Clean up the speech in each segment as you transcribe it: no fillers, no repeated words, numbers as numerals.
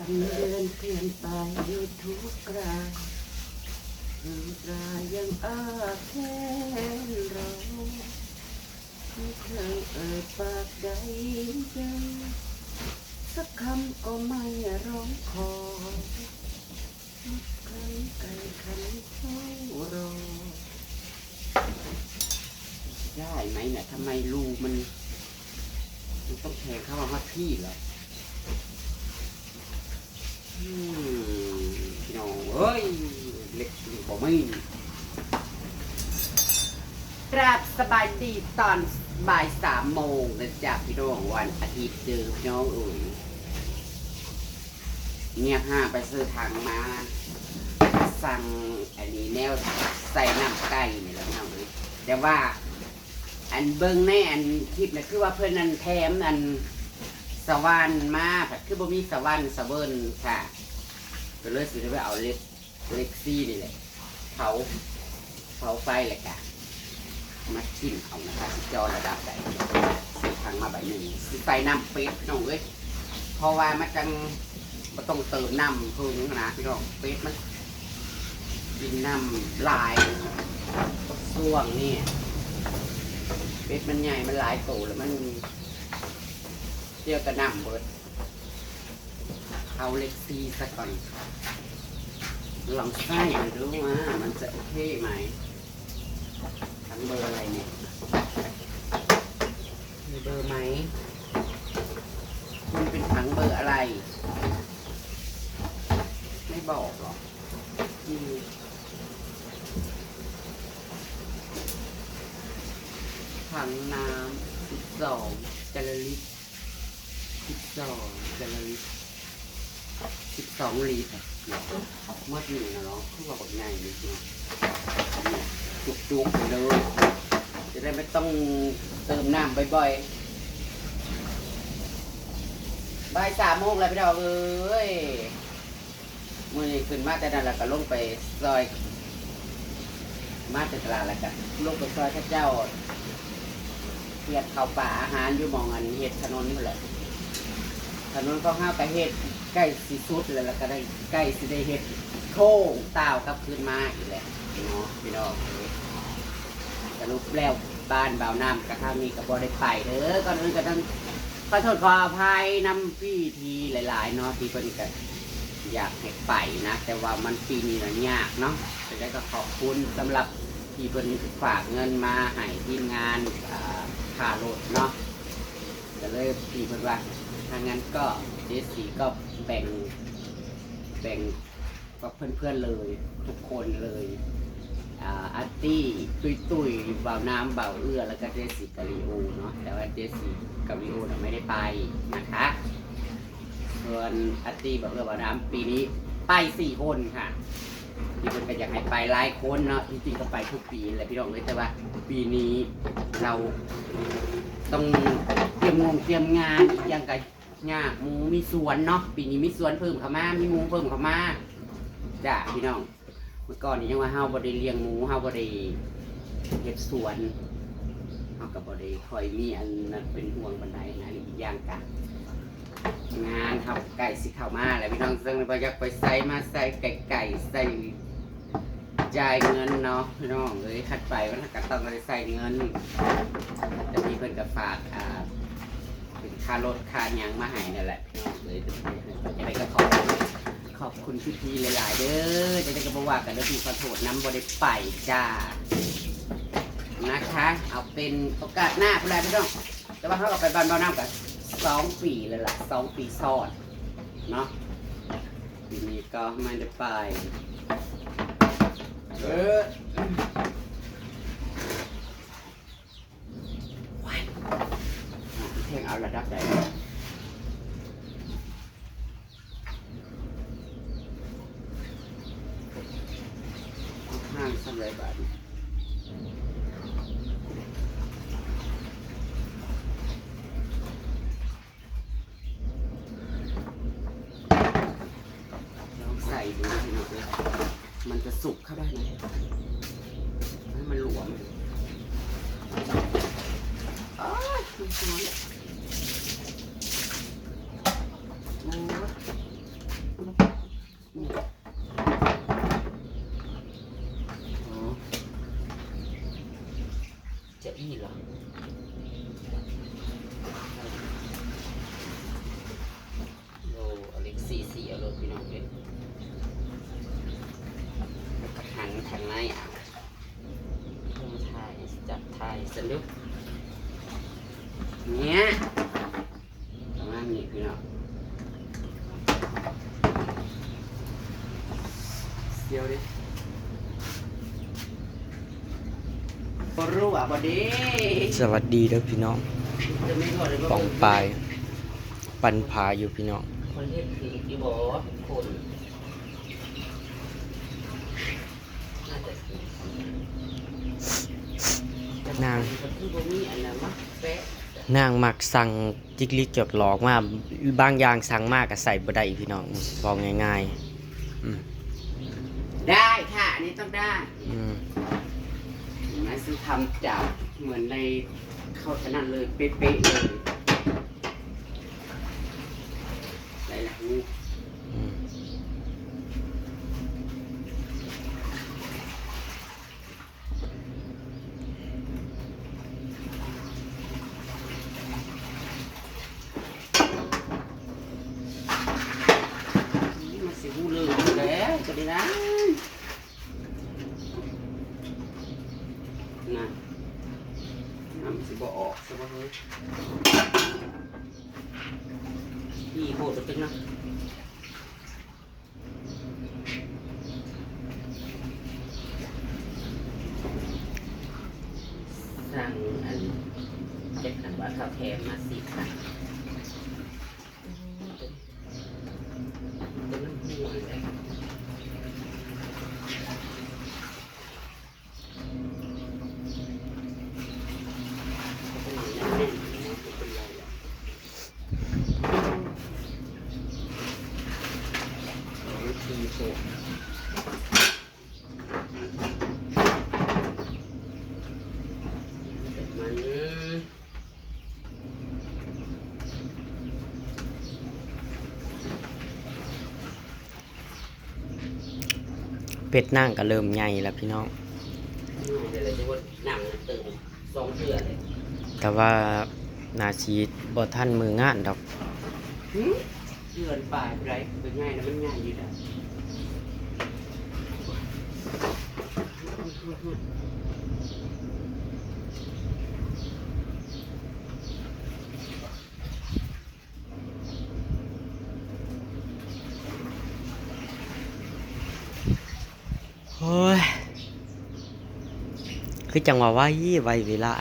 วันเดือนเปลี่ยนไปทุกรายเรื่องรายยังอาแค่เราไม่เคยเอ่ยปากใดยังสักคำก็ไม่ร้องขอทุกครั้งไกลขันเฝ้ารอได้ไหมเนี่ยทำไมรูมันต้องแทงเข้ามาที่เหรอพี่น้องเอ้ยเล็กบ่ไม่กราบสบายดีตอนบ่าย3 โมงนะจ๊ะพี่น้องวันอาทิตย์เจอพี่น้องเอ้ยเนี่ยไปซื้อถังมาสั่งอันนี้แนวใส่น้ำไก่นี่แหละพี่น้องเอ้ยแต่ว่าอันเบิ้งในอันคลิปนะคือว่าเพื่อนนันแถมอันสวรรค์มาผัดคือบ่มีสวรรค์สะเบิ้นค่ะก็เลยสิไปเอาเล็กซี่นี่แหละเผาไฟเลยค่ะมาชิมเอานะคะจอระดับใดสีทางมาใบหนึ่งใส่น้ำเป็ดพี่น้องเอ้ยเพราะว่ามันจังไม่ต้องเติมน้ำเพิ่มนะพี่น้องเป็ดมันกินน้ำลายช่วงนี่เป็ดมันใหญ่มันหลายโตแล้วมันเที่ยวกระน้ำเบิดเอาเล็กซีสักก่อนลองไส้ดูว่ามันจะโอเคไหมทั้งเบอร์อะไรเนี่ยมีเบอร์ไหมมันเป็นถังเบอร์อะไรไม่บอกหรอกถังน้ำ12 แกลลอรี่12 แกลลอรี่12 ลิตรเมื่อกี้นะเนาะคือว่าแบบง่ายนิดเดียวจุกๆเลยจะได้ไม่ต้องเติมน้ำบ่อยๆบ่าย3 โมงแล้วพี่ดอกเอ้ยมื่อนี้ขึ้นมาแต่นั้นแล้วก็ลงไปซอยมาจากตลาดแล้วก็ลงไปซอยข้าเจ้าเฮ็ดข้าวป่าอาหารอยู่มองอันเฮ็ดถนนนี่แหละถนนเขาห้าวกับเฮ็ดใกล้สิสุดแล้วก็ได้ใกล้สิได้เฮ็ดโค้งเต่ากลับคืนมาอีกแหละเนาะพี่น้องสรุปแล้วบ้านบ่าวน้ำกระทามีกับบ่ได้ไปเด้อก่อนอื่นก็ต้องขอโทษขออภัยนำพี่ทีหลายๆเนาะที่เพิ่นก็อยากให้ไปนะแต่ว่ามันปีนี้มันยากเนาะจะได้ก็ขอบคุณสำหรับที่เพิ่นฝากเงินมาให้ทีมงานค่ารถเนาะก็เลยพี่เพิ่นว่าถ้างั้นก็เจสีก็แบ่งกับเพื่อนๆเลยทุกคนเลยอาร์ตี้ตุยบ่าวน้ำบ่าวเอื้อแล้วก็เจสีกาลิโอเนาะแต่ว่าเจสีกาลิโอไม่ได้ไปนะคะส่วนอาร์ตี้บ่าวเอื้อบ่าวน้ำปีนี้ไป4 คนค่ะที่เพื่อนก็อยากให้ไปหลายคนเนาะจริงๆก็ไปทุกปีแหละพี่น้องเลยแต่ว่าปีนี้เราต้องเตรียมงานอย่างกับหมูมีสวนเนาะปีนี้มีสวนเพิ่มเข้ามามีหมูเพิ่มเข้ามาจ้ะพี่น้องเมื่อก่อนนี้ยังว่าเฮาบ่ได้เลี้ยงหมูเฮาบ่ได้เฮ็ดสวนเฮาก็บ่ได้ค่อยมีอันนั้นเป็นห่วงปานใดนะอีกอย่างกะงานเฮาใกล้สิเข้ามาแล้วพี่น้องซึ่งบ่อยากไปใส่มาใส่ไก่ใส่จ่ายเงินเนาะพี่น้องเอ้ยคัดไปมันก็ต้องได้ใส่เงินแต่มีเพิ่นก็ฝากเป็นค่ารถค่าหยังมาให้นั่นแหละพี่น้องเลยจะได้ก็ขอบคุณพี่หลายๆเด้อจะได้ก็บอกว่ากันเด้อพี่ขอโทษน้ำบ่ได้ไปจ้านะคะเอาเป็นโอกาสหน้าพุ่นแหละพี่น้องแต่ว่าเขาก็ไปบ้านบ่าวน้ำกัน2 ปีเลยล่ะ2 ปีซ้อนเนาะปีนี้ก็ไม่ได้ไปเพลงเอาระดับใดห้างสำเร็จบาทลองใส่ดูให้หน่อยมันจะสุกเข้าได้ไหมให้มันหลวมอ๋อสวยโอ้ สันดุเนี่ยประมาณนี้พี่น้องเดี๋ยวดิบรู้อ่ะบดี สวัสดีเด้อพี่น้อง จะไม่พอเลย ป่องปลายปันผาอยู่พี่น้อง คนเฮ็ดคืออีบอคนน่าจะคือน าง คือบ่มีอันนั้นมะแปะ นางมักสั่งจิกลิกจดหลอกมาบางอย่างสั่งมากก็ใส่บ่ได้พี่น้องบอกง่ายๆได้ค่ะอันนี้ต้องได้ นะซึ่งทำจากเหมือนในเข้าขนาดเลยเป๊ะๆเลยได้หลังนี้มันสิหูเลยแล้วจะได้นะนะน้ำสิบ่ออกสิบ่เฮ้ยพี่โหดตัวตึงนะสั่งอันเจ็ดขันว่าข้าวแถมมา10 ค่ะตัวน้ำหัวเลยเป็ดนั่งก็เริ่มใหญ่แล้วพี่น้อง เดี๋ยวเราจะว่าหนังตึง2 เดือนเลย แต่ว่านาชีบ่ท่านมืองานดอก เดือนปลายไรเป็นง่ายนะมันง่ายอยู่แล้ว โอ้ยคือจังหวะว่าไวเวลา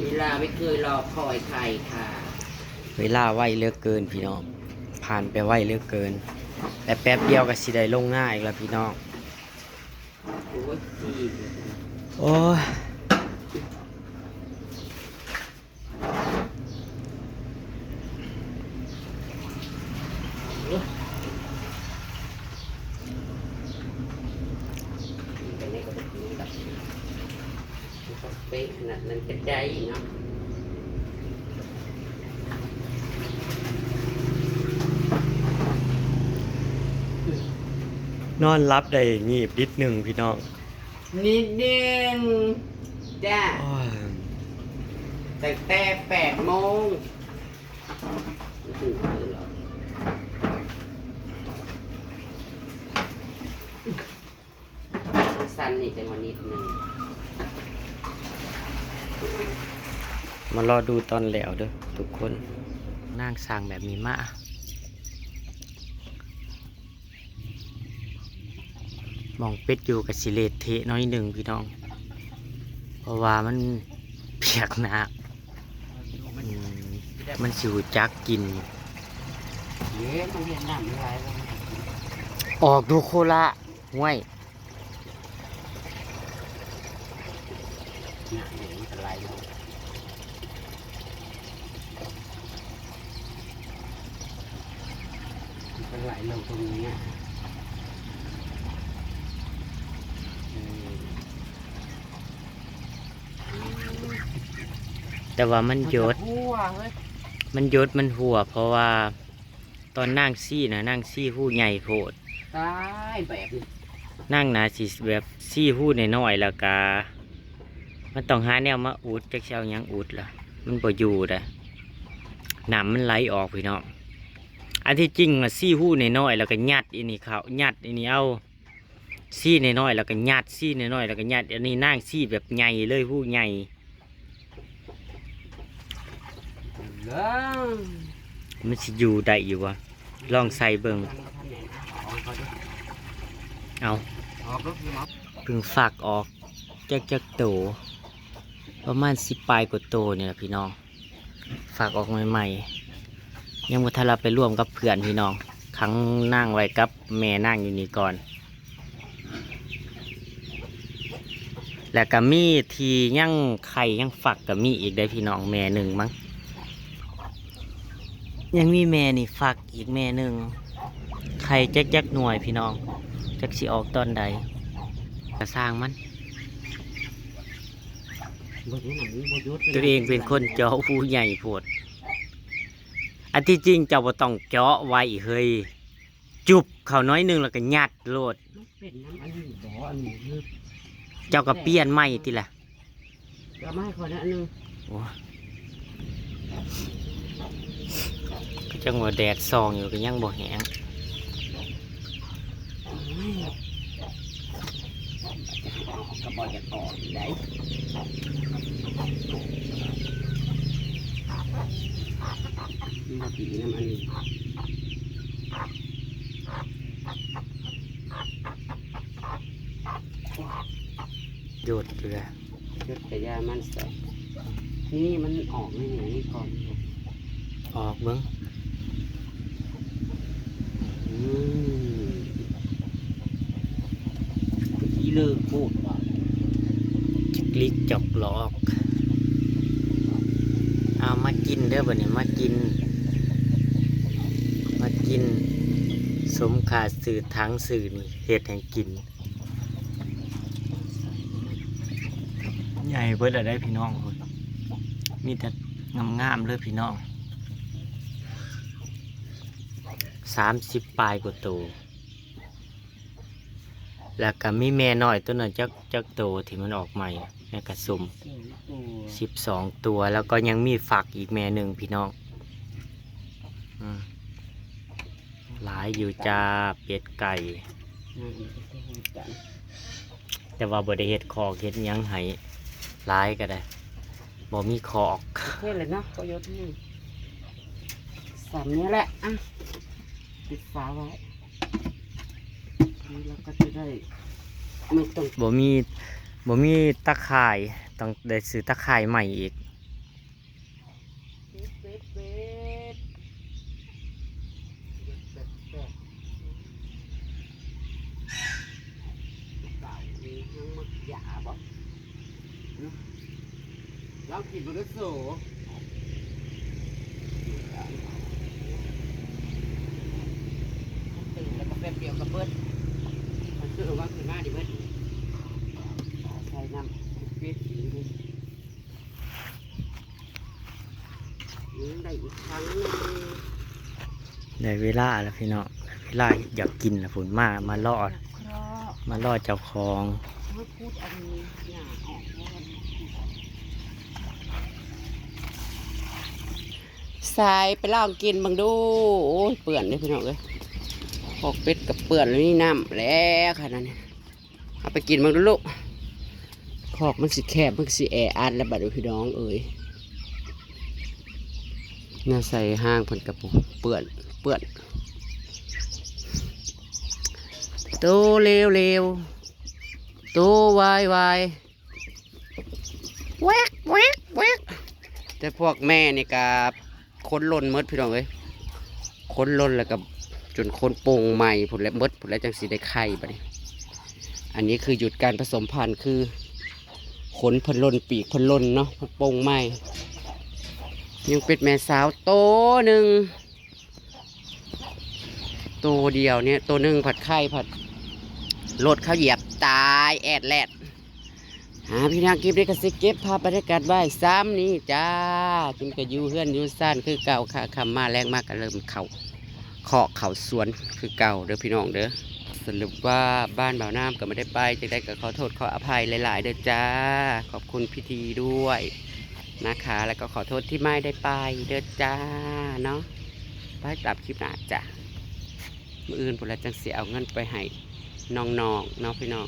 เวลาไม่เคยรอคอยใครค่ะ เวลาไวเหลือกเกินพี่น้องผ่านไปไวเหลือกเกินแต่แป๊บเดียวก็สิได้ลงหน้าอีกแล้วพี่น้อง โอ้ยจี โอ้ย เป็นในกระปุกนี้แบบเป๊ะขนาดนั้นก็ได้เนาะ นอนรับได้งีบนิดหนึ่งพี่น้อง นิดนึงจ้า โอ้ย ตั้งแต่8 โมงสั้นนี่จังวันนิดนึง มารอดูตอนแล้วเด้อทุกคนนั่งสร้างแบบนี้มาหมองเป็ดอยู่กับสิเลตเทะน้อยหนึ่งพี่น้อง เพราะว่ามันเปียกน้ำมันสิวจักกิน เย้มันเห็นน้ำไม่ไหลแล้ว ออกดูโคละห้วย เนี่ยเห็นมันไหลลงมันไหลลงตรงนี้ แต่ว่ามันหยด หัวเฮ้ย มันหยดมันหัว เพราะว่าตอนนั่งซี่นะนั่งซี่หู้ใหญ่โพด ตายแบบนี้ นั่งนะสิแบบซี่หู้น้อยๆแล้วก็มันต้องหาแนวมาอุดจักเช้ายังอุดล่ะ มันบ่อยู่เด้อน้ำมันไหลออกพี่น้องอันที่จริงอะซี่หู้น้อยๆแล้วก็ยัดอีนี่เขายัดอีนี่เอา ซี่น้อยๆแล้วก็ยัดซี่น้อยๆแล้วก็ยัดอันนี้นั่งซี่แบบใหญ่เลยผู้ใหญ่ แล้ว มันสิอยู่ได้อยู่วะลองใส่เบิ่งเอา ออกลูกพี่หมอ เพิ่งฝากออกจักโตประมาณ10ปลายกว่าโตเนี่ยล่ะพี่น้องฝากออกใหม่ๆยังบ่ทันเราไปร่วมกับเพื่อนพี่น้องครั้งนั่งไว้กับแม่นั่งอยู่นี่ก่อน แล้วก็มีที่ยังไข่ยังฝักก็มีอีกได้พี่น้องแม่หนึ่งมั้งยังมีแม่นี่ฝักอีกแม่หนึ่งไข่จักหน่วยพี่น้องจักสิออกตอนใดกระสร้างมันตัวเองเป็นคนเจาะผู้ใหญ่โพดอันที่จริงเจ้าบ่ต้องเจาะไว้เฮ้ยจุบเขาน้อยหนึงแล้วก็ยัดโลด เป็นน้ำอันนี้บ่อันนี้คือ เจ้าก็เปลี่ยนใหม่ติล่ะ จะไม่คนอันนึง โอ้ก็จังว่าแดดซองอยู่ก็ยังบ่แห้ง กระบอกจะก่อนได้นี่มาปีน้ำอันนี้ หยุดอยู่เลย ชุดกระยามันใส่นี่มันออกไม่หนีก่อน ออกเบิ้ง ที่เลิกพูดว่า จิกลิกจอกหลอก เอามากินเด้อบ่เนี่ยมากิน สมขาสื่อทั้งสื่อนี่เฮ็ดให้กิน ใหญ่เบิดได้พี่น้องคนมีแต่งามๆเลยพี่น้อง30ปลายกว่าโตแล้วก็มีแม่น้อยตัวนั้นจักโตที่มันออกใหม่ในกระสุม12 ตัวแล้วก็ยังมีฝักอีกแม่หนึ่งพี่น้องหลายอยู่จ้าเป็ดไก่ แต่ว่าบ่ได้เฮ็ดคอกเฮ็ดหยังให้หลายก็ได้บ่มีคอก เท่เลยเนาะก็ยกที่สามนี้แหละอ่ะปิดฝาไว้แล้วก็จะได้ไม่ต้อง บ่มีตะข่ายต้องได้ซื้อตะข่ายใหม่อีก ลองกินมันก็สูตื่นแล้วก็แป๊บเดียวก็เบิดมันคือว่าคือมาดิเบิดใส่น้ำเป็ดอีกได้อีกครั้งนึง ได้เวลาแล้วพี่น้องได้เวลาอยากกินแล้วฝนมาล่อเจ้าของ ไม่พูดอันนี้อย่าออกใส่ไปลองกินบังดูโอ้ยเปื่อนเลยพี่น้องเลยพอกเป็ดกับเปื่อนแล้วนี่น้ำแล้วค่ะนั่นเอาไปกินบังดูลูกขอกมันสิแคบมันสิแออัดแล้วบัดพี่น้องเอ้ยน่าใส่ห้างเพิ่นกับเปื่อนโตเร็วโตวายแวกแต่พวกแม่นี่กับค้นล้นมดพี่น้องเอ้ยค้นล้นแล้วกับจนค้นโป่งใหม่ผลแล้วมดผลแล้วจังสีได้ไข่บัดนี้อันนี้คือหยุดการผสมพันธุ์คือขนพันล้นปีกพันล้นเนาะโป่งใหม่ยังเป็ดแม่สาวโตหนึ่งโตเดียวเนี่ยโตหนึ่งผัดไข่ผัดรถเขาเหยียบตายแอดแลดพี่นางกิฟต์ได้กระซิบเก็บภาพบรรยากาศไว้ซ้ำนี่จ้ากินกระยูเฮือนยูซ่านคือเก่าค่ะคำมาแรงมากก็เริ่มเข่าเคาะเข่าสวนคือเก่าเด้อพี่น้องเด้อสรุปว่าบ้านบ่าวน้ำก็ไม่ได้ไปจะได้ก็ขอโทษขออภัยหลายๆเด้อจ้าขอบคุณพิธีด้วยนะคะแล้วก็ขอโทษที่ไม่ได้ไปเด้อจ้าเนาะไปตับคลิปหน้าจ้ะมื้ออื่นพวกเราจังเสียเอาเงินไปให้ น้องๆเนาะพี่น้อง